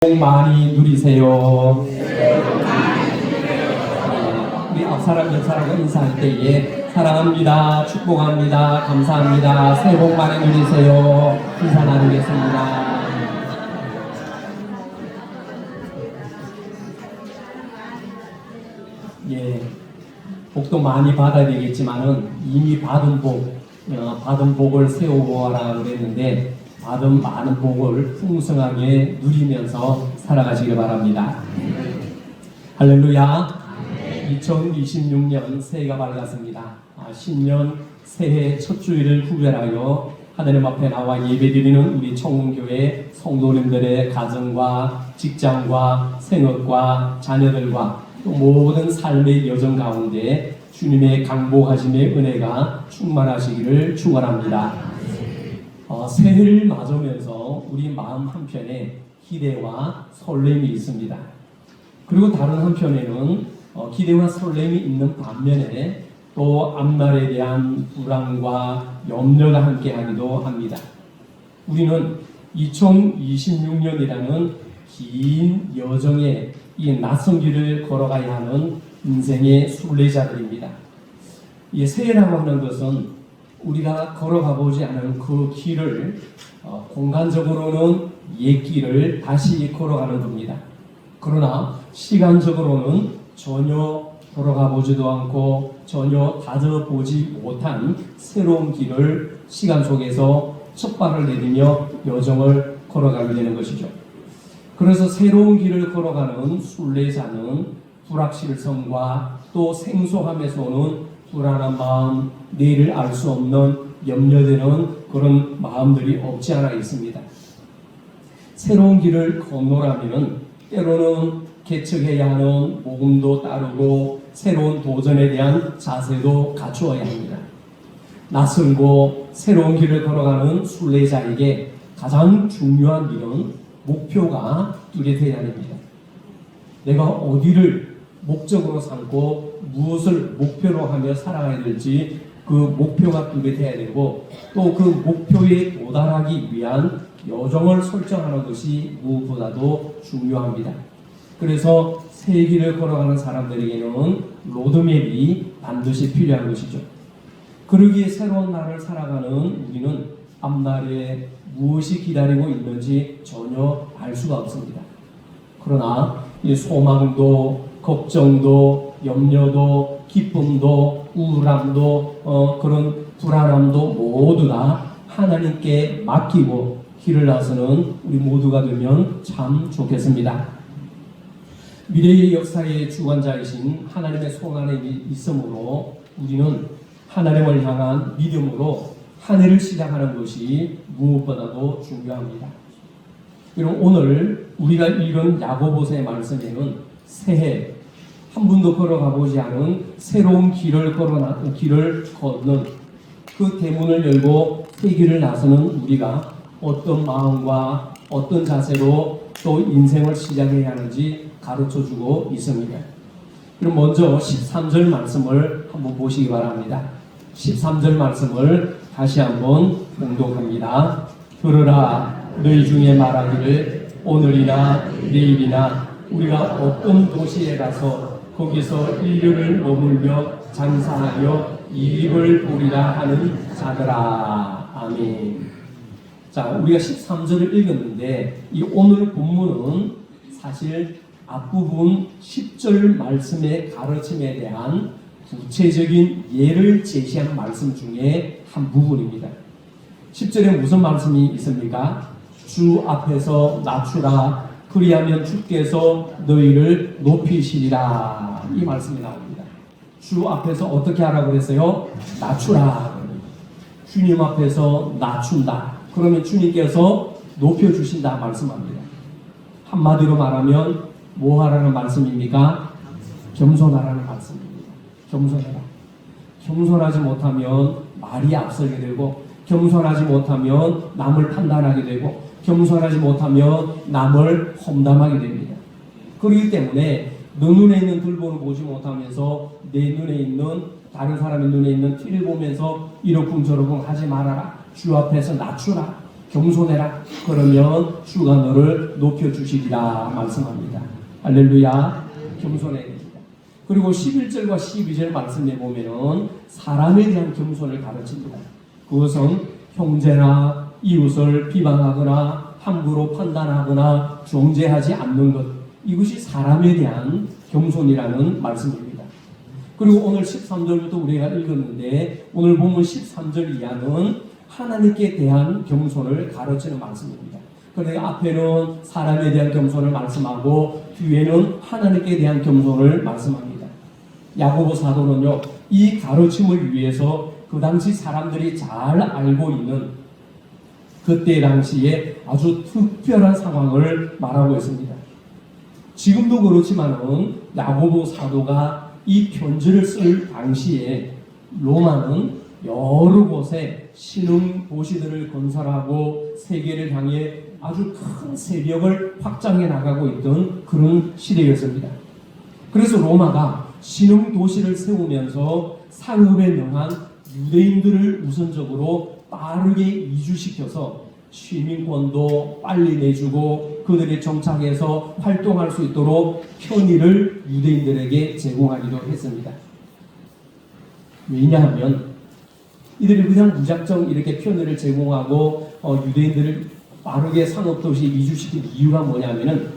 복 많이 누리세요. 우리 앞사람 옆사람과 인사할 때에 사랑합니다, 축복합니다, 감사합니다, 새해 복 많이 누리세요 인사 나누겠습니다. 복도 많이 받아야 되겠지만은 이미 받은 복을 세워보아라 그랬는데 받은 많은 복을 풍성하게 누리면서 살아가시길 바랍니다. 할렐루야. 2026년 새해가 밝았습니다. 신년 새해 첫 주일을 구별하여 하나님 앞에 나와 예배드리는 우리 청운교회 성도님들의 가정과 직장과 생업과 자녀들과 또 모든 삶의 여정 가운데 주님의 강복하심의 은혜가 충만하시기를 축원합니다. 새해를 맞으면서 우리 마음 한편에 기대와 설렘이 있습니다. 그리고 다른 한편에는 기대와 설렘이 있는 반면에 또 앞날에 대한 불안과 염려가 함께하기도 합니다. 우리는 2026년이라는 긴 여정에 이 낯선 길을 걸어가야 하는 인생의 순례자들입니다. 이 새해라고 하는 것은 우리가 걸어가 보지 않은 그 길을 공간적으로는 옛 길을 다시 걸어가는 겁니다. 그러나 시간적으로는 전혀 돌아가 보지도 않고 전혀 다져보지 못한 새로운 길을 시간 속에서 첫 발을 내디며 여정을 걸어가게 되는 것이죠. 그래서 새로운 길을 걸어가는 순례자는 불확실성과 또 생소함에서 오는 불안한 마음, 내일을 알 수 없는 염려되는 그런 마음들이 없지 않아 있습니다. 새로운 길을 건너라면 때로는 개척해야 하는 모금도 따르고 새로운 도전에 대한 자세도 갖추어야 합니다. 낯설고 새로운 길을 걸어가는 순례자에게 가장 중요한 일은 목표가 뚜렷해야 합니다. 내가 어디를 목적으로 삼고 무엇을 목표로 하며 살아가야 될지 그 목표가 뚜렷해야 되고 또 그 목표에 도달하기 위한 여정을 설정하는 것이 무엇보다도 중요합니다. 그래서 새 길을 걸어가는 사람들에게는 로드맵이 반드시 필요한 것이죠. 그러기에 새로운 날을 살아가는 우리는 앞날에 무엇이 기다리고 있는지 전혀 알 수가 없습니다. 그러나 이 소망도 걱정도 염려도 기쁨도 우울함도 그런 불안함도 모두 다 하나님께 맡기고 길을 나서는 우리 모두가 되면 참 좋겠습니다. 미래의 역사의 주관자이신 하나님의 손 안에 있으므로 우리는 하나님을 향한 믿음으로 한 해를 시작하는 것이 무엇보다도 중요합니다. 그럼 오늘 우리가 읽은 야고보서의 말씀에는 새해 한 번도 걸어가 보지 않은 새로운 길을 걷는 그 대문을 열고 새 길을 나서는 우리가 어떤 마음과 어떤 자세로 또 인생을 시작해야 하는지 가르쳐주고 있습니다. 그럼 먼저 13절 말씀을 한번 보시기 바랍니다. 13절 말씀을 다시 한번 봉독합니다. 들으라 너희 중에 말하기를 오늘이나 내일이나 우리가 어떤 도시에 가서 거기서 1년을 머물며 장사하여 이익을 보리라 하는 자들아. 아멘. 자, 우리가 13절을 읽었는데 이 오늘 본문은 사실 앞부분 10절 말씀의 가르침에 대한 구체적인 예를 제시한 말씀 중에 한 부분입니다. 10절에 무슨 말씀이 있습니까? 주 앞에서 낮추라 그리하면 주께서 너희를 높이시리라. 이 말씀이 나옵니다. 주 앞에서 어떻게 하라고 그랬어요? 낮추라. 주님 앞에서 낮춘다. 그러면 주님께서 높여주신다 말씀합니다. 한마디로 말하면 뭐 하라는 말씀입니까? 겸손하라는 말씀입니다. 겸손해라. 겸손하지 못하면 말이 앞서게 되고 겸손하지 못하면 남을 판단하게 되고 겸손하지 못하면 남을 험담하게 됩니다. 그렇기 때문에 너 눈에 있는 들보를 보지 못하면서 내 눈에 있는 다른 사람의 눈에 있는 티를 보면서 이러쿵저러쿵 하지 말아라. 주 앞에서 낮추라. 겸손해라. 그러면 주가 너를 높여주시리라 말씀합니다. 할렐루야. 겸손해야 됩니다. 그리고 11절과 12절 말씀에 보면은 사람에 대한 겸손을 가르칩니다. 그것은 형제나 이웃을 비방하거나 함부로 판단하거나 정죄하지 않는 것, 이것이 사람에 대한 겸손이라는 말씀입니다. 그리고 오늘 13절부터 우리가 읽었는데 오늘 본문 13절 이하는 하나님께 대한 겸손을 가르치는 말씀입니다. 그러니까 앞에는 사람에 대한 겸손을 말씀하고 뒤에는 하나님께 대한 겸손을 말씀합니다. 야고보 사도는요, 이 가르침을 위해서 그 당시 사람들이 잘 알고 있는 그때 당시에 아주 특별한 상황을 말하고 있습니다. 지금도 그렇지만은 야고보 사도가 이 편지를 쓸 당시에 로마는 여러 곳에 신흥 도시들을 건설하고 세계를 향해 아주 큰 세력을 확장해 나가고 있던 그런 시대였습니다. 그래서 로마가 신흥 도시를 세우면서 상업에 명한 유대인들을 우선적으로 빠르게 이주시켜서 시민권도 빨리 내주고 그들이 정착해서 활동할 수 있도록 편의를 유대인들에게 제공하기도 했습니다. 왜냐하면 이들이 그냥 무작정 이렇게 편의를 제공하고 유대인들을 빠르게 상업도시에 이주시킨 이유가 뭐냐면은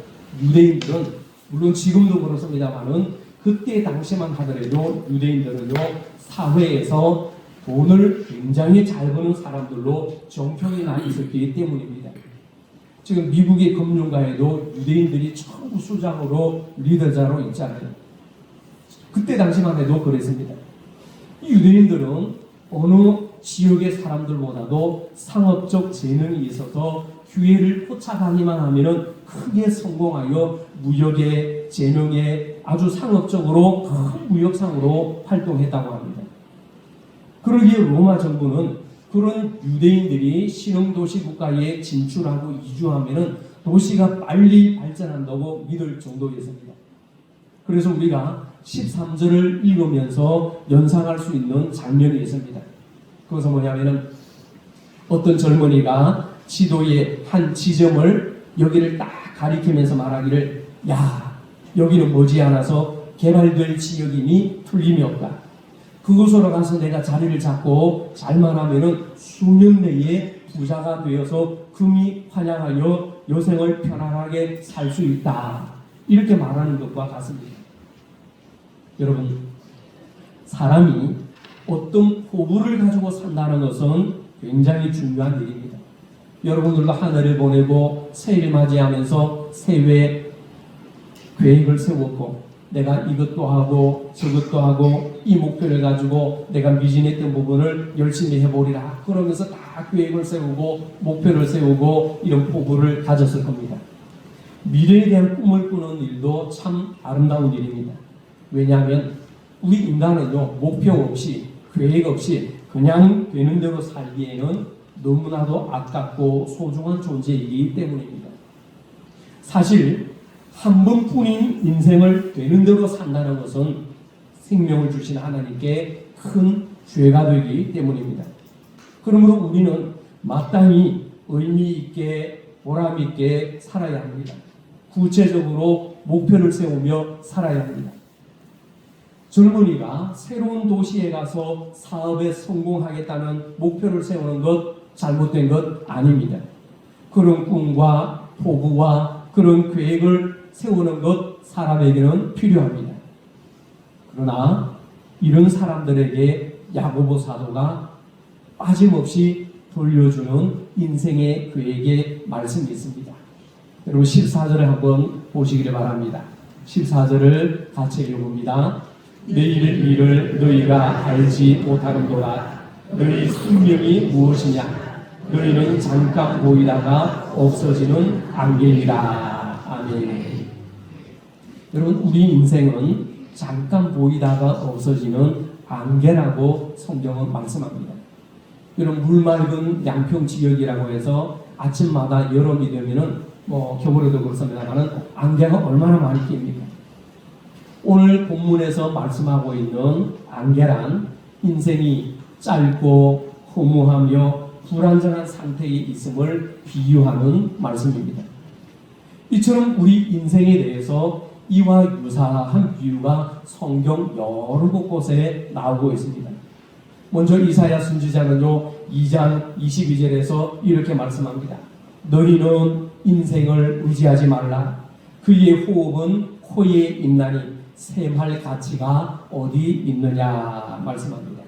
유대인들은 물론 지금도 그렇습니다만은 그때 당시만 하더라도 유대인들은요 사회에서 돈을 굉장히 잘 버는 사람들로 정평이 나 있었기 때문입니다. 지금 미국의 금융가에도 유대인들이 전부 수장으로 리더자로 있잖아요. 그때 당시만 해도 그랬습니다. 이 유대인들은 어느 지역의 사람들보다도 상업적 재능이 있어서 기회를 포착하기만 하면은 크게 성공하여 무역에 재능에 아주 상업적으로 큰 무역상으로 활동했다고 합니다. 그러기에 로마 정부는 그런 유대인들이 신흥도시 국가에 진출하고 이주하면은 도시가 빨리 발전한다고 믿을 정도였습니다. 그래서 우리가 13절을 읽으면서 연상할 수 있는 장면이 있습니다. 그것은 뭐냐면은 어떤 젊은이가 지도의 한 지점을 여기를 딱 가리키면서 말하기를 야 여기는 머지않아서 개발될 지역이니 틀림이 없다. 그곳으로 가서 내가 자리를 잡고 잘만 하면은 수년 내에 부자가 되어서 금이 환영하여 여생을 편안하게 살 수 있다. 이렇게 말하는 것과 같습니다. 여러분, 사람이 어떤 포부를 가지고 산다는 것은 굉장히 중요한 일입니다. 여러분들도 한 해를 보내고 새해를 맞이하면서 새해 계획을 세웠고 내가 이것도 하고 저것도 하고 이 목표를 가지고 내가 미진했던 부분을 열심히 해보리라 그러면서 다 계획을 세우고 목표를 세우고 이런 포부를 가졌을 겁니다. 미래에 대한 꿈을 꾸는 일도 참 아름다운 일입니다. 왜냐하면 우리 인간은요 목표 없이 계획 없이 그냥 되는 대로 살기에는 너무나도 아깝고 소중한 존재이기 때문입니다. 사실 한 번뿐인 인생을 되는 대로 산다는 것은 생명을 주신 하나님께 큰 죄가 되기 때문입니다. 그러므로 우리는 마땅히 의미 있게 보람 있게 살아야 합니다. 구체적으로 목표를 세우며 살아야 합니다. 젊은이가 새로운 도시에 가서 사업에 성공하겠다는 목표를 세우는 것 잘못된 것 아닙니다. 그런 꿈과 포부와 그런 계획을 세우는 것 사람에게는 필요합니다. 그러나 이런 사람들에게 야고보 사도가 빠짐없이 돌려주는 인생의 계획의 말씀이 있습니다. 여러분 14절을 한번 보시기를 바랍니다. 14절을 같이 읽어봅니다. 내일의 일을 너희가 알지 못하는도다. 너희 생명이 무엇이냐? 너희는 잠깐 보이다가 없어지는 안개이라. 아멘. 여러분 우리 인생은 잠깐 보이다가 없어지는 안개라고 성경은 말씀합니다. 여러분 물 맑은 양평 지역이라고 해서 아침마다 여름이 되면은 겨울에도 그렇습니다만은 안개가 얼마나 많이 낍니까? 오늘 본문에서 말씀하고 있는 안개란 인생이 짧고 허무하며 불안정한 상태에 있음을 비유하는 말씀입니다. 이처럼 우리 인생에 대해서 이와 유사한 비유가 성경 여러 곳곳에 나오고 있습니다. 먼저 이사야 선지자는요 2장 22절에서 이렇게 말씀합니다. 너희는 인생을 의지하지 말라. 그의 호흡은 코에 있나니 셈할 가치가 어디 있느냐 말씀합니다.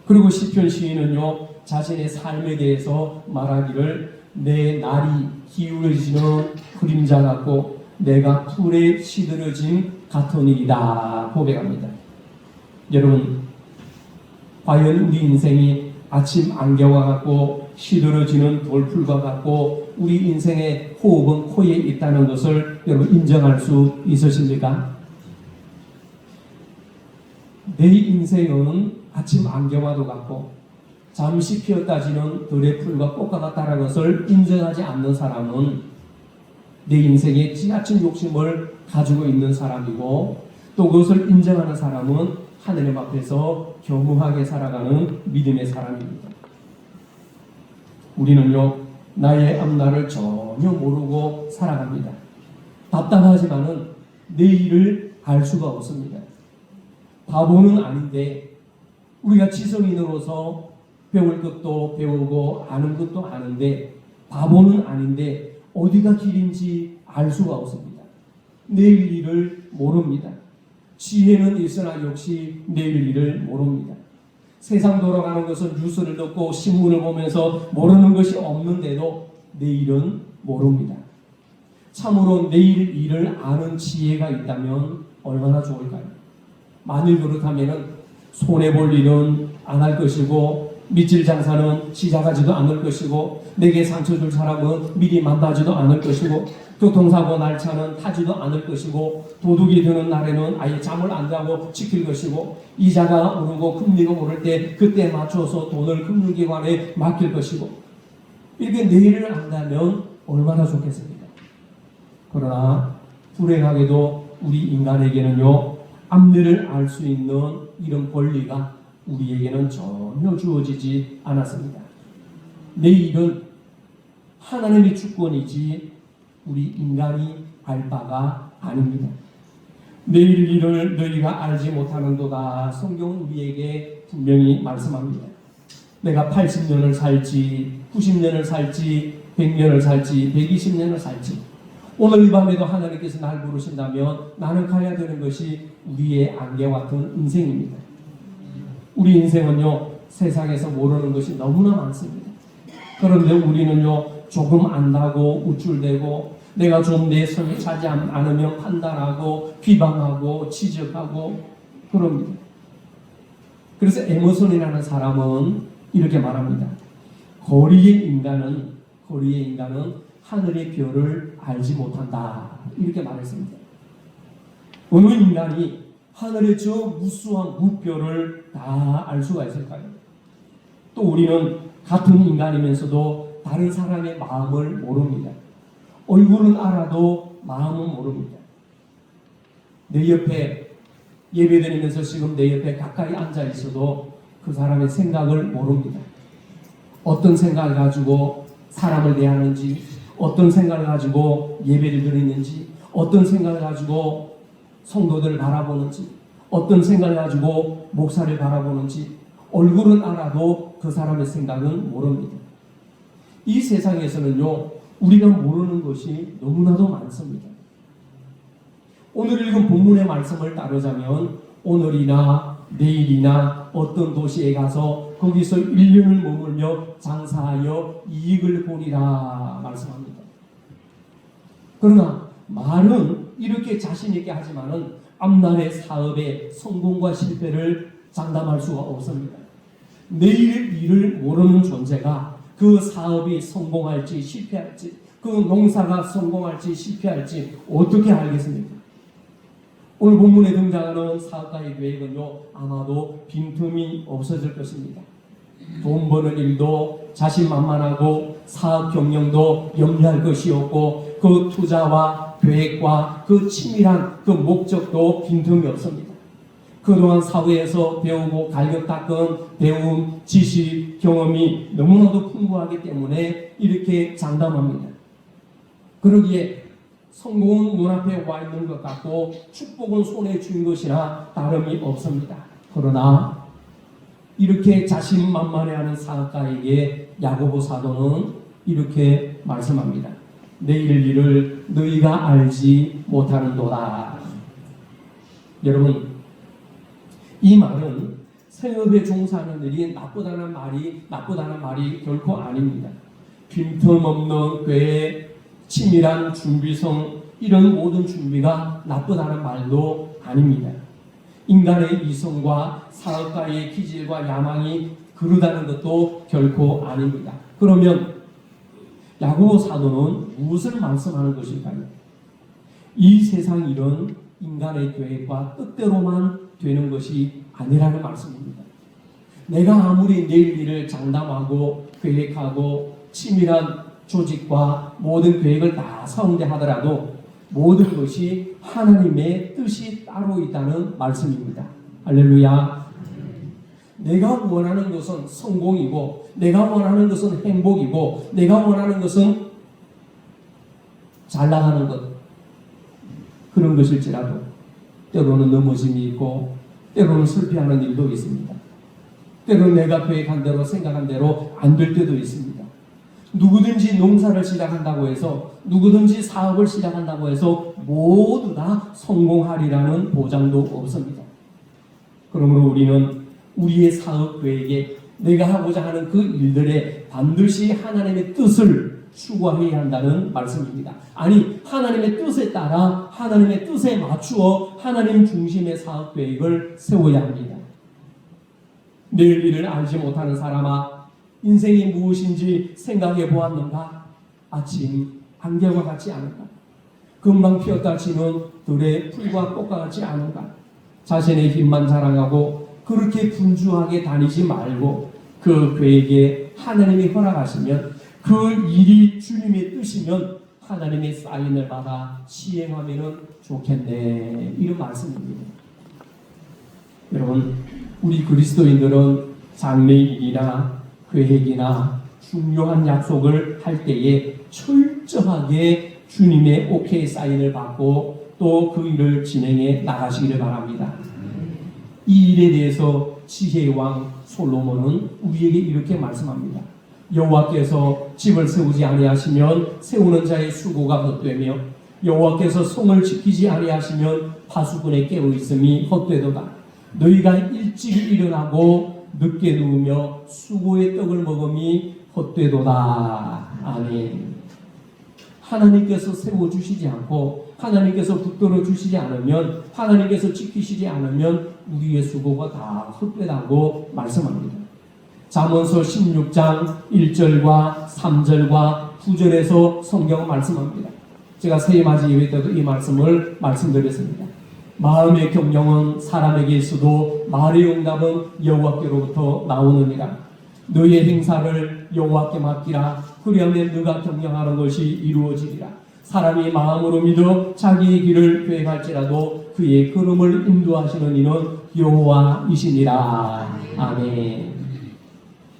그리고 시편 시인은요 자신의 삶에 대해서 말하기를 내 날이 기울어지는 그림자 같고 내가 풀에 시들어진 같으니이다 고백합니다. 여러분, 과연 우리 인생이 아침 안개와 같고 시들어지는 돌풀과 같고 우리 인생의 호흡은 코에 있다는 것을 여러분 인정할 수 있으십니까? 내 인생은 아침 안개와도 같고 잠시 피었다 지는 들의 풀과 꽃과 같다는 것을 인정하지 않는 사람은 내 인생에 지나친 욕심을 가지고 있는 사람이고 또 그것을 인정하는 사람은 하느님 앞에서 겸허하게 살아가는 믿음의 사람입니다. 우리는요 나의 앞날을 전혀 모르고 살아갑니다. 답답하지만은 내일을 알 수가 없습니다. 바보는 아닌데 우리가 지성인으로서 배울 것도 배우고 아는 것도 아는데 바보는 아닌데 어디가 길인지 알 수가 없습니다. 내일 일을 모릅니다. 지혜는 있으나 역시 내일 일을 모릅니다. 세상 돌아가는 것은 뉴스를 듣고 신문을 보면서 모르는 것이 없는데도 내일은 모릅니다. 참으로 내일 일을 아는 지혜가 있다면 얼마나 좋을까요? 만일 그렇다면 손해볼 일은 안 할 것이고 밑질 장사는 시작하지도 않을 것이고 내게 상처 줄 사람은 미리 만나지도 않을 것이고 교통사고 날차는 타지도 않을 것이고 도둑이 드는 날에는 아예 잠을 안 자고 지킬 것이고 이자가 오르고 금리가 오를 때 그때 맞춰서 돈을 금융기관에 맡길 것이고 이렇게 내일을 안다면 얼마나 좋겠습니까? 그러나 불행하게도 우리 인간에게는요 앞일을 알 수 있는 이런 권리가 우리에게는 전혀 주어지지 않았습니다. 내일은 하나님의 주권이지 우리 인간이 알 바가 아닙니다. 내일 일을 너희가 알지 못하는도다. 성경은 우리에게 분명히 말씀합니다. 내가 80년을 살지 90년을 살지 100년을 살지 120년을 살지 오늘 이 밤에도 하나님께서 날 부르신다면 나는 가야 되는 것이 우리의 안개와 같은 인생입니다. 우리 인생은요 세상에서 모르는 것이 너무나 많습니다. 그런데 우리는요 조금 안다고 우쭐대고 내가 좀 내 손이 차지 않으면 판단하고 비방하고 지적하고 그럽니다. 그래서 에머슨이라는 사람은 이렇게 말합니다. 거리의 인간은 하늘의 별을 알지 못한다. 이렇게 말했습니다. 어느 인간이 하늘의 저 무수한 무별을 다 알 수가 있을까요? 또 우리는 같은 인간이면서도 다른 사람의 마음을 모릅니다. 얼굴은 알아도 마음은 모릅니다. 내 옆에 예배드리면서 지금 내 옆에 가까이 앉아 있어도 그 사람의 생각을 모릅니다. 어떤 생각을 가지고 사람을 대하는지, 어떤 생각을 가지고 예배를 드리는지, 어떤 생각을 가지고 성도들을 바라보는지, 어떤 생각을 가지고 목사를 바라보는지 얼굴은 알아도 그 사람의 생각은 모릅니다. 이 세상에서는요 우리가 모르는 것이 너무나도 많습니다. 오늘 읽은 본문의 말씀을 따르자면 오늘이나 내일이나 어떤 도시에 가서 거기서 1년을 머물며 장사하여 이익을 보리라 말씀합니다. 그러나 말은 이렇게 자신 있게 하지만은 앞날의 사업의 성공과 실패를 장담할 수가 없습니다. 내일 일을 모르는 존재가 그 사업이 성공할지 실패할지 그 농사가 성공할지 실패할지 어떻게 알겠습니까? 오늘 본문에 등장하는 사업가의 계획은요 아마도 빈틈이 없어질 것입니다. 돈 버는 일도 자신만만하고 사업 경영도 염려할 것이 없고 그 투자와 계획과 그 치밀한 그 목적도 빈틈이 없습니다. 그동안 사회에서 배우고 갈겨 닦은 배움, 지식, 경험이 너무나도 풍부하기 때문에 이렇게 장담합니다. 그러기에 성공은 눈앞에 와 있는 것 같고 축복은 손에 쥔 것이나 다름이 없습니다. 그러나 이렇게 자신만만해하는 사업가에게 야고보 사도는 이렇게 말씀합니다. 내일 일을 너희가 알지 못하는도다. 여러분, 이 말은 생업에 종사하는 일이 나쁘다는 말이 결코 아닙니다. 빈틈없는 꾀, 치밀한 준비성, 이런 모든 준비가 나쁘다는 말도 아닙니다. 인간의 이성과 사업가의 기질과 야망이 그르다는 것도 결코 아닙니다. 그러면 야고보 사도는 무엇을 말씀하는 것일까요? 이 세상 일은 인간의 계획과 뜻대로만 되는 것이 아니라는 말씀입니다. 내가 아무리 내일 일을 장담하고 계획하고 치밀한 조직과 모든 계획을 다 세운다 하더라도 모든 것이 하나님의 뜻이 따로 있다는 말씀입니다. 할렐루야. 내가 원하는 것은 성공이고, 내가 원하는 것은 행복이고, 내가 원하는 것은 잘 나가는 것, 그런 것일지라도 때로는 넘어짐이 있고 때로는 실패하는 일도 있습니다. 때로는 내가 계획한 대로 생각한 대로 안 될 때도 있습니다. 누구든지 농사를 시작한다고 해서, 누구든지 사업을 시작한다고 해서 모두 다 성공하리라는 보장도 없습니다. 그러므로 우리는 우리의 사업 계획에, 내가 하고자 하는 그 일들에 반드시 하나님의 뜻을 추구해야 한다는 말씀입니다. 아니, 하나님의 뜻에 따라 하나님의 뜻에 맞추어 하나님 중심의 사업 계획을 세워야 합니다. 내일 일을 알지 못하는 사람아, 인생이 무엇인지 생각해 보았는가? 아침 안개와 같지 않은가? 금방 피었다 지는 들의 풀과 꽃과 같지 않은가? 자신의 힘만 자랑하고 그렇게 분주하게 다니지 말고 그 계획에 하나님이 허락하시면, 그 일이 주님의 뜻이면 하나님의 사인을 받아 시행하면 좋겠네, 이런 말씀입니다. 여러분, 우리 그리스도인들은 장래일이나 계획이나 중요한 약속을 할 때에 철저하게 주님의 오케이 사인을 받고 또 그 일을 진행해 나가시기를 바랍니다. 이 일에 대해서 지혜의 왕 솔로몬은 우리에게 이렇게 말씀합니다. 여호와께서 집을 세우지 아니하시면 세우는 자의 수고가 헛되며, 여호와께서 성을 지키지 아니하시면 파수꾼의 깨어 있음이 헛되도다. 너희가 일찍 일어나고 늦게 누우며 수고의 떡을 먹음이 헛되도다. 아멘. 하나님께서 세워주시지 않고 하나님께서 붙들어 주시지 않으면, 하나님께서 지키시지 않으면 우리의 수고가 다 헛되다고 말씀합니다. 잠언서 16장 1절과 3절과 9절에서 성경은 말씀합니다. 제가 새해맞이 예배 때도 이 말씀을 말씀드렸습니다. 마음의 경영은 사람에게 있어도 말의 응답은 여호와께로부터 나오느니라. 너의 행사를 여호와께 맡기라. 그리하면 너가 경영하는 것이 이루어지리라. 사람이 마음으로 믿어 자기의 길을 계획할지라도 그의 걸음을 인도하시는 이는 여호와이시니라. 아멘.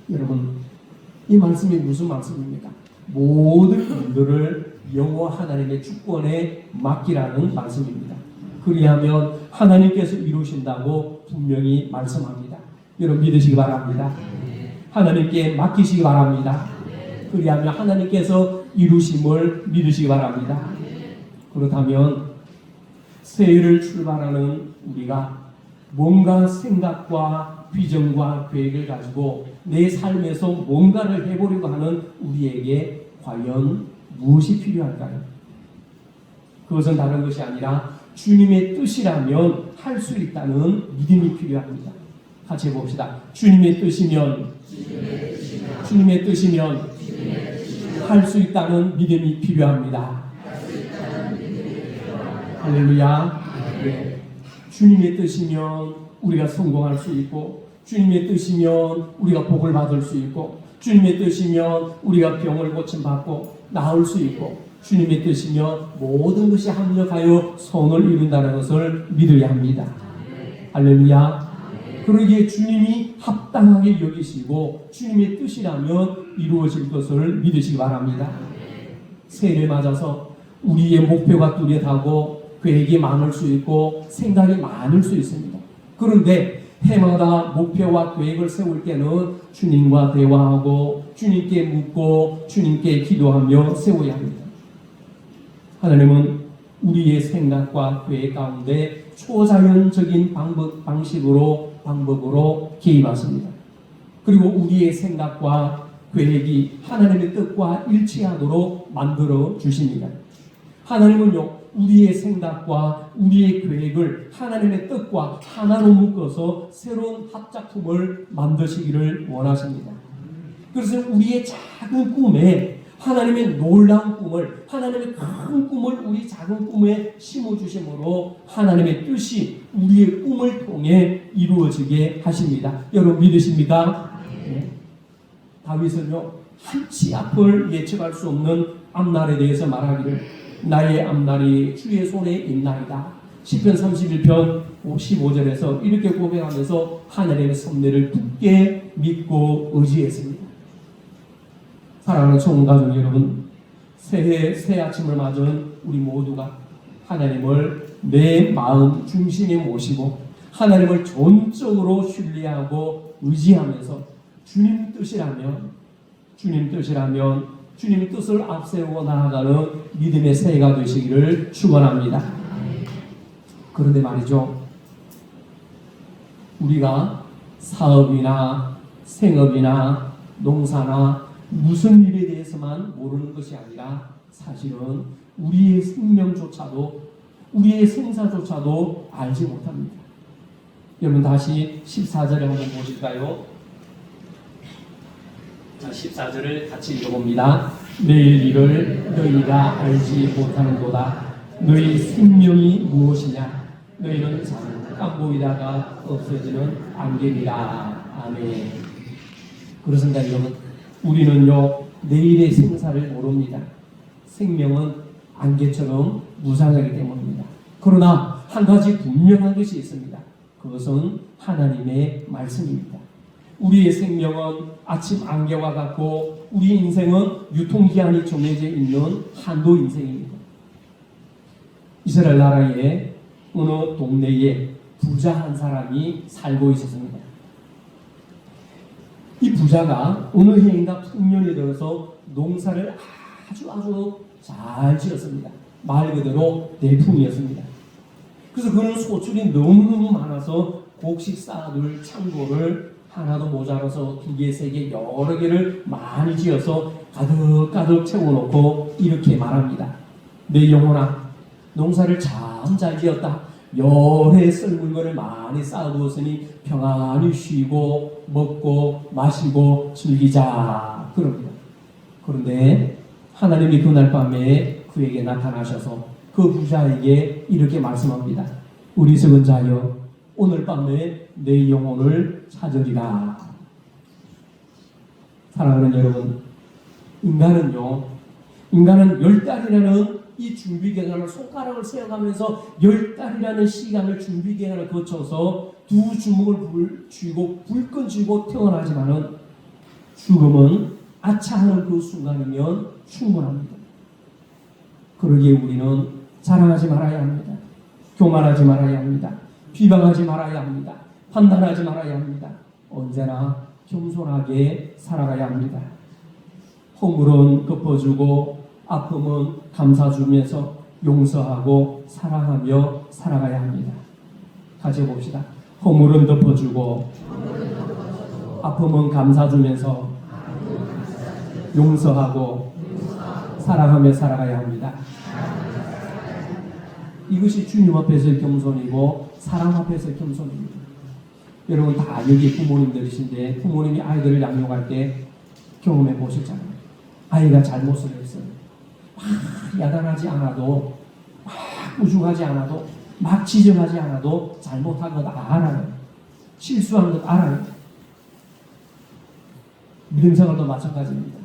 여러분, 이 말씀이 무슨 말씀입니까? 모든 일들을 여호와 하나님의 주권에 맡기라는 말씀입니다. 그리하면 하나님께서 이루신다고 분명히 말씀합니다. 여러분, 믿으시기 바랍니다. 하나님께 맡기시기 바랍니다. 그리하면 하나님께서 이루심을 믿으시기 바랍니다. 그렇다면 새해를 출발하는 우리가 뭔가 생각과 비전과 계획을 가지고 내 삶에서 뭔가를 해보려고 하는 우리에게 과연 무엇이 필요할까요? 그것은 다른 것이 아니라 주님의 뜻이라면 할 수 있다는 믿음이 필요합니다. 같이 해봅시다. 주님의 뜻이면 할 수 있다는 믿음이 필요합니다. 할렐루야. 네. 주님의 뜻이면 우리가 성공할 수 있고, 주님의 뜻이면 우리가 복을 받을 수 있고, 주님의 뜻이면 우리가 병을 고침받고 나을 수 있고, 주님의 뜻이면 모든 것이 합력하여 선을 이룬다는 것을 믿어야 합니다. 할렐루야. 그러기에 주님이 합당하게 여기시고 주님의 뜻이라면 이루어질 것을 믿으시기 바랍니다. 새해를 맞아서 우리의 목표가 뚜렷하고 계획이 많을 수 있고 생각이 많을 수 있습니다. 그런데 해마다 목표와 계획을 세울 때는 주님과 대화하고 주님께 묻고 주님께 기도하며 세워야 합니다. 하나님은 우리의 생각과 계획 가운데 초자연적인 방법으로 개입하십니다. 그리고 우리의 생각과 계획이 하나님의 뜻과 일치하도록 만들어 주십니다. 하나님은요, 우리의 생각과 우리의 계획을 하나님의 뜻과 하나로 묶어서 새로운 합작품을 만드시기를 원하십니다. 그래서 우리의 작은 꿈에 하나님의 놀라운 꿈을, 하나님의 큰 꿈을 우리 작은 꿈에 심어주심으로 하나님의 뜻이 우리의 꿈을 통해 이루어지게 하십니다. 여러분 믿으십니까? 네. 다윗은요, 한치 앞을 예측할 수 없는 앞날에 대해서 말하기를 나의 앞날이 주의 손에 있나이다. 시편 31편 15절에서 이렇게 고백하면서 하나님의 섭리를 굳게 믿고 의지했습니다. 사랑하는 총가족 여러분, 새해 새 아침을 맞은 우리 모두가 하나님을 내 마음 중심에 모시고 하나님을 전적으로 신뢰하고 의지하면서 주님 뜻이라면 주님 뜻을 앞세우고 나아가는 믿음의 새해가 되시기를 축원합니다. 그런데 말이죠, 우리가 사업이나 생업이나 농사나 무슨 일에 대해서만 모르는 것이 아니라 사실은 우리의 생명조차도 우리의 생사조차도 알지 못합니다. 여러분 다시 14절에 한번 보실까요? 자, 14절을 같이 읽어봅니다. 내일 일을 너희가 알지 못하는도다. 너희 생명이 무엇이냐? 너희는 잠깐 보이다가 없어지는 안개니라. 아멘. 그렇습니다 여러분. 우리는요 내일의 생사를 모릅니다. 생명은 안개처럼 무상하기 때문입니다. 그러나 한 가지 분명한 것이 있습니다. 그것은 하나님의 말씀입니다. 우리의 생명은 아침 안개와 같고 우리 인생은 유통기한이 정해져 있는 한도 인생입니다. 이스라엘 나라의 어느 동네에 부자 한 사람이 살고 있었습니다. 이 부자가 어느 해인가 풍년이 들어서 농사를 아주 잘 지었습니다. 말 그대로 대풍이었습니다. 그래서 그는 소출이 너무너무 많아서 곡식 쌓아둘 창고를 하나도 모자라서 2개, 3개, 여러 개를 많이 지어서 가득가득 채워놓고 이렇게 말합니다. 내 영혼아, 농사를 참 잘 지었다. 여러 해 쓸 물건을 많이 쌓아두었으니 평안히 쉬고 먹고 마시고 즐기자. 그럽니다. 그런데 하나님이 그날 밤에 그에게 나타나셔서 그 부자에게 이렇게 말씀합니다. 어리석은 자여, 오늘 밤에 내 영혼을 찾으리라. 사랑하는 여러분, 인간은 10달이라는 이 준비 기간을 손가락을 세어가면서 10달이라는 시간을 준비 기간을 거쳐서 두 주먹을 쥐고 불끈 쥐고 태어나지만은 죽음은 아차하는 그 순간이면 충분합니다. 그러기에 우리는 자랑하지 말아야 합니다. 교만하지 말아야 합니다. 비방하지 말아야 합니다. 판단하지 말아야 합니다. 언제나 겸손하게 살아가야 합니다. 허물은 덮어주고 아픔은 감사주면서 용서하고 사랑하며 살아가야 합니다. 같이 봅시다. 허물은 덮어주고 아픔은 감사주면서 용서하고 사랑하며 살아가야 합니다. 이것이 주님 앞에서의 겸손이고 사람 앞에서의 겸손입니다. 여러분 다 여기 부모님들이신데 부모님이 아이들을 양육할 때 경험해 보셨잖아요. 아이가 잘못을 했어요. 막 야단하지 않아도, 막 우중하지 않아도, 막 지적하지 않아도 잘못한 것 알아요. 실수한 것 알아요. 믿음생활도 마찬가지입니다.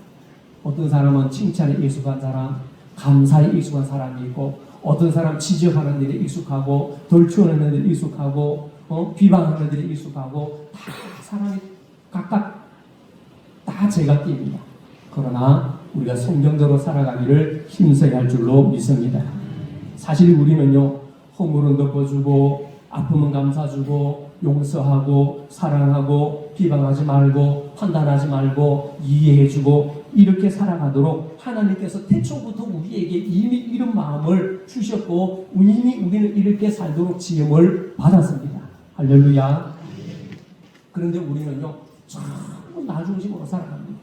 어떤 사람은 칭찬에 익숙한 사람, 감사에 익숙한 사람이 있고, 어떤 사람 지적하는 일에 익숙하고, 덜추어내는 일에 익숙하고, 비방하는 들에 익숙하고 다 사람이 각각 다 제각기입니다. 그러나 우리가 성경대로 살아가기를 힘써야 할 줄로 믿습니다. 사실 우리는요, 허물은 덮어주고 아픔은 감싸주고 용서하고 사랑하고 비방하지 말고 판단하지 말고 이해해주고 이렇게 살아가도록 하나님께서 태초부터 우리에게 이미 이런 마음을 주셨고 이미 우리는 이렇게 살도록 지음을 받았습니다. 할렐루야. 그런데 우리는요, 전부 나 중심으로 살아갑니다.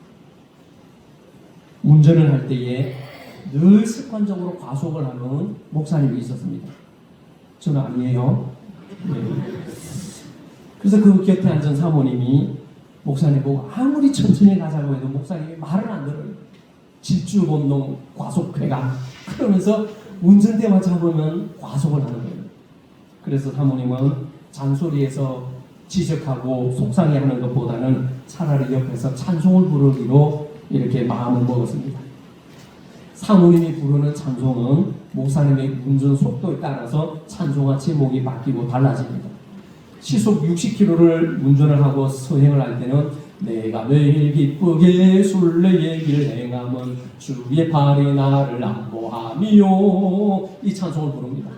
운전을 할 때에 늘 습관적으로 과속을 하는 목사님이 있었습니다. 저는 아니에요. 네. 그래서 그 곁에 앉은 사모님이 목사님 보고 아무리 천천히 가자고 해도 목사님이 말을 안 들어요. 질주본능 과속회가 그러면서 운전대만 잡으면 과속을 하는 거예요. 그래서 사모님은 잔소리에서 지적하고 속상해하는 것보다는 차라리 옆에서 찬송을 부르기로 이렇게 마음을 먹었습니다. 사모님이 부르는 찬송은 목사님의 운전 속도에 따라서 찬송과 제목이 바뀌고 달라집니다. 시속 60km를 운전을 하고 서행을 할 때는 내가 매일 기쁘게 순례의 길 행함은 주의 팔이 나를 안보하미요, 이 찬송을 부릅니다.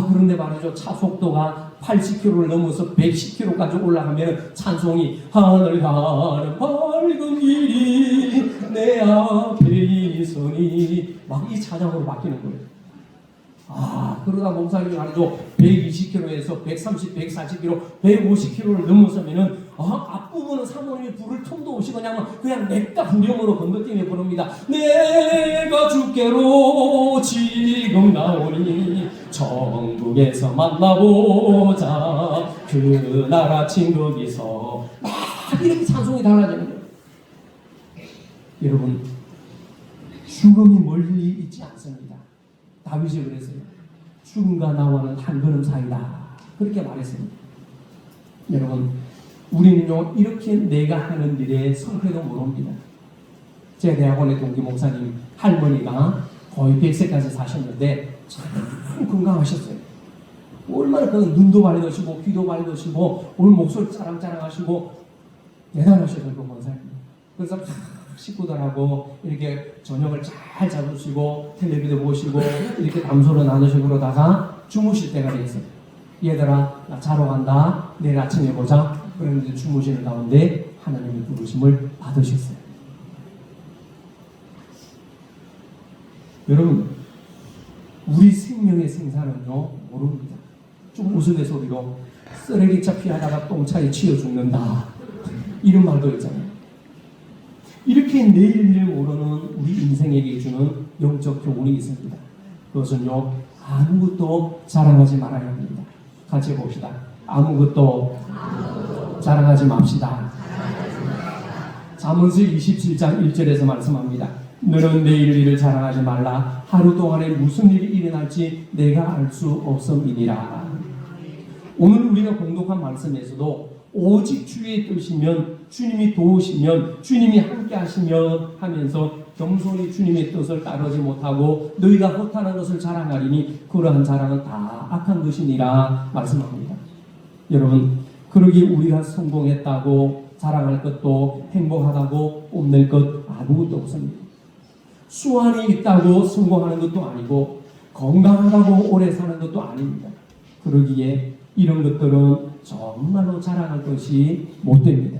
그런데 말이죠, 차 속도가 80km를 넘어서 110km까지 올라가면 찬송이 하늘 가는 밝은 길이 내 앞에 있으니 막 이 찬양으로 바뀌는 거예요. 그러다 목사님이 말이죠, 120km에서 130, 140km, 150km를 넘어서면은 앞부분은 사모님이 부를 틈도 없이 그냥 냅다 후렴으로 건너뛰며 부릅니다. 내가 주께로 지금 나오니 천국에서 만나보자 그날 아침 거기서 막 이렇게 찬송이 달라지는 거예요. 여러분, 죽음이 멀리 있지 않습니다. 다윗이 그랬어요. 죽음과 나와는 한 걸음 사이다, 그렇게 말했습니다. 여러분, 우리는요 이렇게 내가 하는 일에 성패도 모릅니다. 제 대학원의 동기 목사님 할머니가 거의 100세까지 사셨는데 참 건강하셨어요. 얼마나 그 눈도 밝으시고 귀도 밝으시고 오늘 목소리 짜랑짜랑 하시고 대단하셨어요, 그 목사님. 그래서 식구들하고 이렇게 저녁을 잘 잡으시고 텔레비도 보시고 이렇게 담소를 나누시고 그러다가 주무실 때가 됐어요. 얘들아, 나 자러 간다, 내일 아침에 보자. 그런데 주무시는 가운데 하나님의 부르심을 받으셨어요. 여러분, 우리 생명의 생사는요 모릅니다. 좀 우스갯소리로 쓰레기차 피하다가 똥차에 치여 죽는다, 이런 말도 있잖아요. 이렇게 내일 일을 모르는 우리 인생에게 주는 영적 교훈이 있습니다. 그것은요, 아무것도 자랑하지 말아야 합니다. 같이 해봅시다. 아무것도 자랑하지 맙시다. 잠언서 27장 1절에서 말씀합니다. 너는 내일 일을 자랑하지 말라. 하루 동안에 무슨 일이 일어날지 내가 알 수 없음이니라. 오늘 우리가 공독한 말씀에서도 오직 주의 뜻이면, 주님이 도우시면, 주님이 함께 하시면 하면서 겸손히 주님의 뜻을 따르지 못하고 너희가 허탄한 것을 자랑하리니 그러한 자랑은 다 악한 것이니라 말씀합니다. 여러분, 그러기에 우리가 성공했다고 자랑할 것도 행복하다고 뽐낼 것 아무것도 없습니다. 수완이 있다고 성공하는 것도 아니고 건강하다고 오래 사는 것도 아닙니다. 그러기에 이런 것들은 정말로 자랑할 것이 못 됩니다.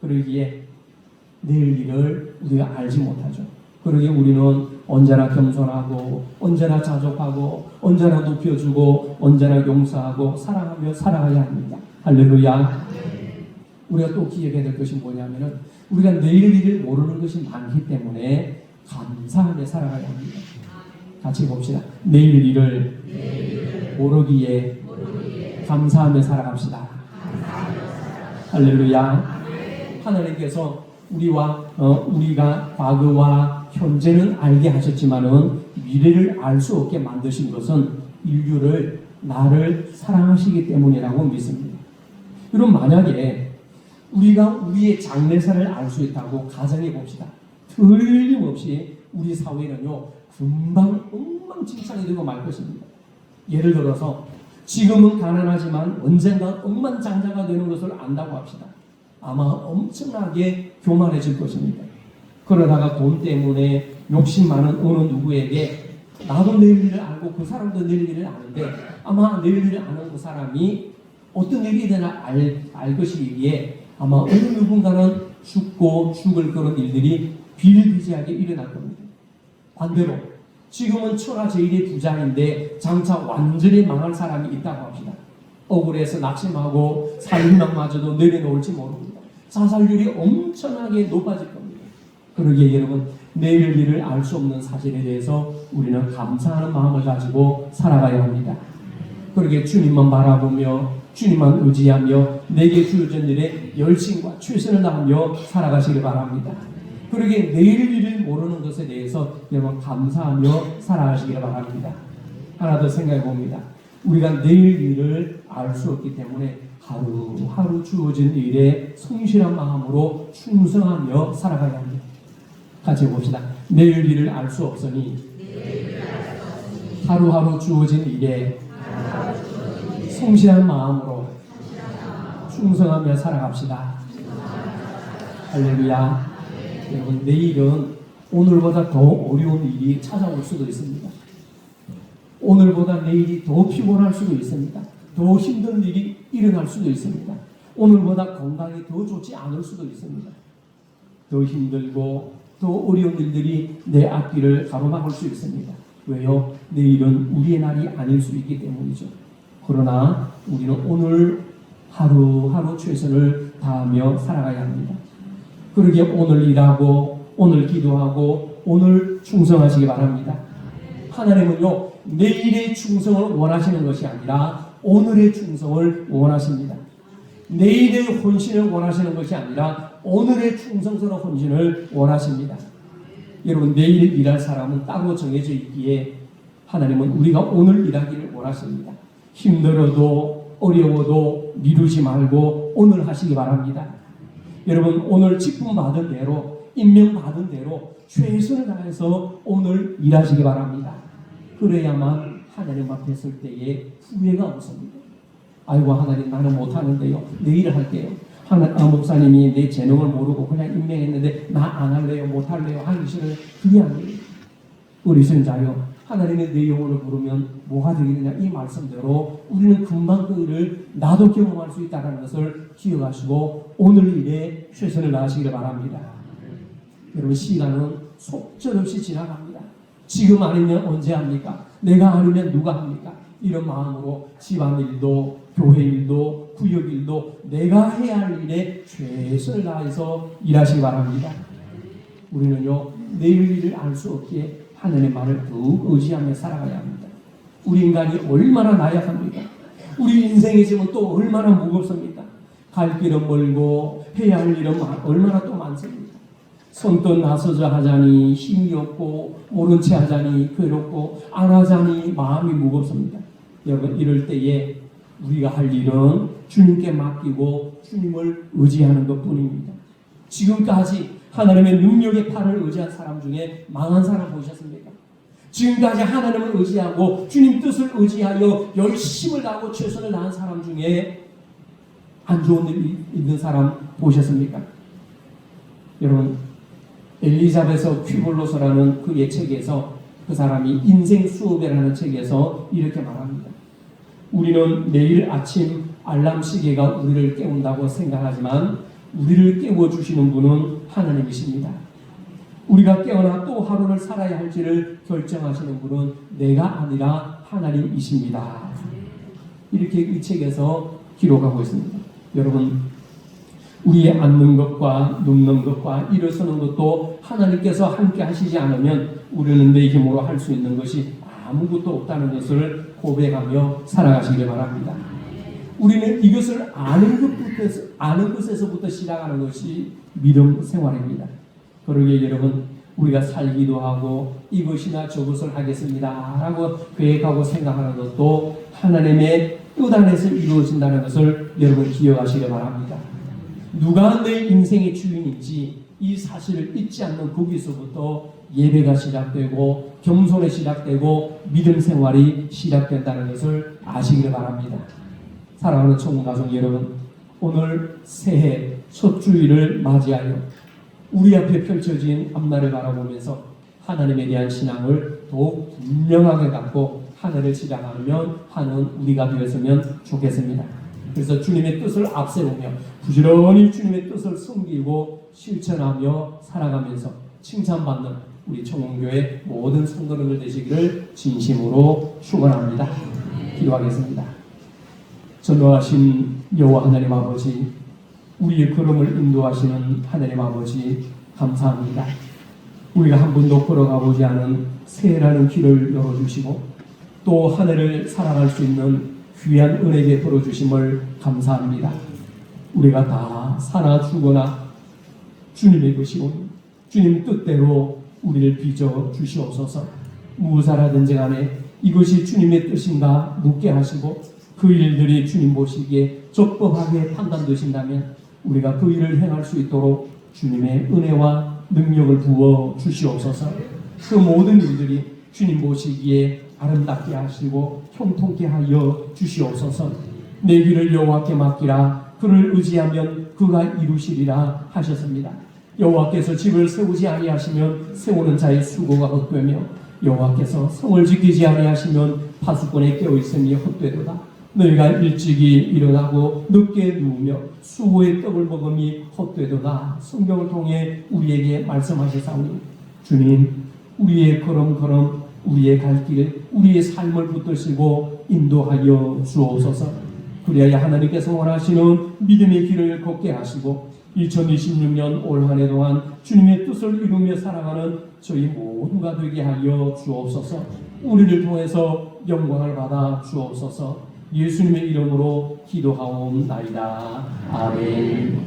그러기에 내일 일을 우리가 알지 못하죠. 그러기에 우리는 언제나 겸손하고 언제나 자족하고 언제나 높여주고 언제나 용서하고 사랑하며 살아가야 합니다. 할렐루야. 우리가 또 기억해야 될 것이 뭐냐면은 우리가 내일 일을 모르는 것이 많기 때문에 감사하며 살아가야 합니다. 같이 봅시다. 내일 일을 모르기에 감사하며 살아갑시다. 할렐루야. 하나님께서 우리가 과거와 현재는 알게 하셨지만은 미래를 알 수 없게 만드신 것은 인류를, 나를 사랑하시기 때문이라고 믿습니다. 그럼 만약에 우리가 우리의 장래사를 알 수 있다고 가정해 봅시다. 틀림없이 우리 사회는요 금방 엉망진창이 되고 말 것입니다. 예를 들어서 지금은 가난하지만 언젠가 억만장자가 되는 것을 안다고 합시다. 아마 엄청나게 교만해질 것입니다. 그러다가 돈 때문에 욕심 많은 어느 누구에게 나도 내일 일을 알고 그 사람도 내일 일을 아는데 아마 내일 일을 아는 그 사람이 어떤 일이 되나 알 것이기에 아마 어느 누군가는 죽고 죽을 그런 일들이 비일비재하게 일어날 겁니다. 반대로 지금은 천하제일의 부자인데 장차 완전히 망할 사람이 있다고 합시다. 억울해서 낙심하고 살인마저도 내려놓을지 모릅니다. 자살률이 엄청나게 높아질 겁니다. 그러기에 여러분 내일 일을 알 수 없는 사실에 대해서 우리는 감사하는 마음을 가지고 살아가야 합니다. 그러기에 주님만 바라보며 주님만 의지하며 내게 주어진 일에 열심과 최선을 다하며 살아가시길 바랍니다. 그러기에 내일 일을 모르는 것에 대해서 여러분 감사하며 살아가시길 바랍니다. 하나 더 생각해 봅니다. 우리가 내일 일을 알 수 없기 때문에 하루하루 주어진 일에 성실한 마음으로 충성하며 살아가야 합니다. 같이 봅시다. 내일 일을 알 수 없으니 하루하루 주어진 일에 성실한 마음으로 충성하며 살아갑시다. 할렐루야. 여러분 내일은 오늘보다 더 어려운 일이 찾아올 수도 있습니다. 오늘보다 내일이 더 피곤할 수도 있습니다. 더 힘든 일이 일어날 수도 있습니다. 오늘보다 건강이 더 좋지 않을 수도 있습니다. 더 힘들고 더 어려운 일들이 내 앞길을 가로막을 수 있습니다. 왜요? 내일은 우리의 날이 아닐 수 있기 때문이죠. 그러나 우리는 오늘 하루하루 최선을 다하며 살아가야 합니다. 그러기에 오늘 일하고 오늘 기도하고 오늘 충성하시기 바랍니다. 하나님은요 내일의 충성을 원하시는 것이 아니라 오늘의 충성을 원하십니다. 내일의 헌신을 원하시는 것이 아니라 오늘의 충성스러운 헌신을 원하십니다. 여러분 내일 일할 사람은 따로 정해져 있기에 하나님은 우리가 오늘 일하기를 원하십니다. 힘들어도 어려워도 미루지 말고 오늘 하시기 바랍니다. 여러분 오늘 직분 받은 대로 임명 받은 대로 최선을 다해서 오늘 일하시기 바랍니다. 그래야만 하나님 앞에 설 때에 후회가 없습니다. 아이고 하나님 나는 못하는데요. 내일 할게요. 목사님이 내 재능을 모르고 그냥 임명했는데 나 안 할래요. 못할래요. 하기 싫어요. 그게 아니에요. 어리석은 자요. 하나님의 내 영혼을 부르면 뭐가 되겠느냐 이 말씀대로 우리는 금방 그 일을 나도 경험할 수 있다는 것을 기억하시고 오늘 일에 최선을 다하시기를 바랍니다. 여러분 시간은 속절없이 지나갑니다. 지금 아니면 언제 합니까? 내가 아니면 누가 합니까? 이런 마음으로 집안일도 교회일도 구역일도 내가 해야 할 일에 최선을 다해서 일하시기 바랍니다. 우리는요 내일 일을 알 수 없기에 하나님의 말을 더욱 의지하며 살아가야 합니다. 우리 인간이 얼마나 나약합니까? 우리 인생의 짐은 또 얼마나 무겁습니까? 갈 길은 멀고 해야 할 일은 얼마나 또 많습니다. 손떠 나서자 하자니 힘이 없고 모른 채 하자니 괴롭고 안 하자니 마음이 무겁습니다. 여러분 이럴 때에 우리가 할 일은 주님께 맡기고 주님을 의지하는 것뿐입니다. 지금까지 하나님의 능력의 팔을 의지한 사람 중에 망한 사람 보셨습니까? 지금까지 하나님을 의지하고 주님 뜻을 의지하여 열심을 다하고 최선을 다한 사람 중에 안 좋은 일이 있는 사람 보셨습니까? 여러분 엘리자베스 퀴블로서라는 그의 책에서 그 사람이 인생 수업이라는 책에서 이렇게 말합니다. 우리는 매일 아침 알람 시계가 우리를 깨운다고 생각하지만 우리를 깨워주시는 분은 하나님이십니다. 우리가 깨어나 또 하루를 살아야 할지를 결정하시는 분은 내가 아니라 하나님이십니다. 이렇게 이 책에서 기록하고 있습니다. 여러분 우리의 앉는 것과 눕는 것과 일어서는 것도 하나님께서 함께 하시지 않으면 우리는 내 힘으로 할 수 있는 것이 아무것도 없다는 것을 고백하며 살아가시길 바랍니다. 우리는 이것을 아는 것에서부터 시작하는 것이 믿음 생활입니다. 그러기에 여러분 우리가 살기도 하고 이것이나 저것을 하겠습니다 라고 계획하고 생각하는 것도 하나님의 뜻 안에서 이루어진다는 것을 여러분 기억하시길 바랍니다. 누가 내 인생의 주인인지 이 사실을 잊지 않는 거기서부터 예배가 시작되고 겸손이 시작되고 믿음 생활이 시작된다는 것을 아시기를 바랍니다. 사랑하는 청군가족 여러분, 오늘 새해 첫 주일을 맞이하여 우리 앞에 펼쳐진 앞날을 바라보면서 하나님에 대한 신앙을 더욱 분명하게 갖고 하늘을 지향하면 하는 우리가 되었으면 좋겠습니다. 그래서 주님의 뜻을 앞세우며 부지런히 주님의 뜻을 섬기고 실천하며 살아가면서 칭찬받는 우리 청홍교회 모든 성도님들 되시기를 진심으로 축원합니다. 기도하겠습니다. 전능하신 여호와 하나님 아버지, 우리의 걸음을 인도하시는 하나님 아버지 감사합니다. 우리가 한 번도 걸어가보지 않은 새해라는 길을 열어주시고 또 하늘을 살아갈 수 있는 귀한 은혜에 들어주심을 감사합니다. 우리가 다 사나 죽거나 주님의 것이오니 주님 뜻대로 우리를 빚어 주시옵소서. 무엇하라든지 간에 이것이 주님의 뜻인가 묻게 하시고 그 일들이 주님 보시기에 적법하게 판단되신다면 우리가 그 일을 행할 수 있도록 주님의 은혜와 능력을 부어 주시옵소서. 그 모든 일들이 주님 보시기에 아름답게 하시고 형통케 하여 주시옵소서. 내 길을 여호와께 맡기라. 그를 의지하면 그가 이루시리라 하셨습니다. 여호와께서 집을 세우지 아니하시면 세우는 자의 수고가 헛되며 여호와께서 성을 지키지 아니하시면 파수꾼에 깨어있음이 헛되도다. 너희가 일찍이 일어나고 늦게 누우며 수고의 떡을 먹음이 헛되도다. 성경을 통해 우리에게 말씀하셨사오니 주님, 우리의 걸음걸음, 우리의 갈 길, 우리의 삶을 붙드시고 인도하여 주옵소서. 그리하여 하나님께서 원하시는 믿음의 길을 걷게 하시고 2026년 올 한 해 동안 주님의 뜻을 이루며 살아가는 저희 모두가 되게 하여 주옵소서. 우리를 통해서 영광을 받아 주옵소서. 예수님의 이름으로 기도하옵나이다. 아멘.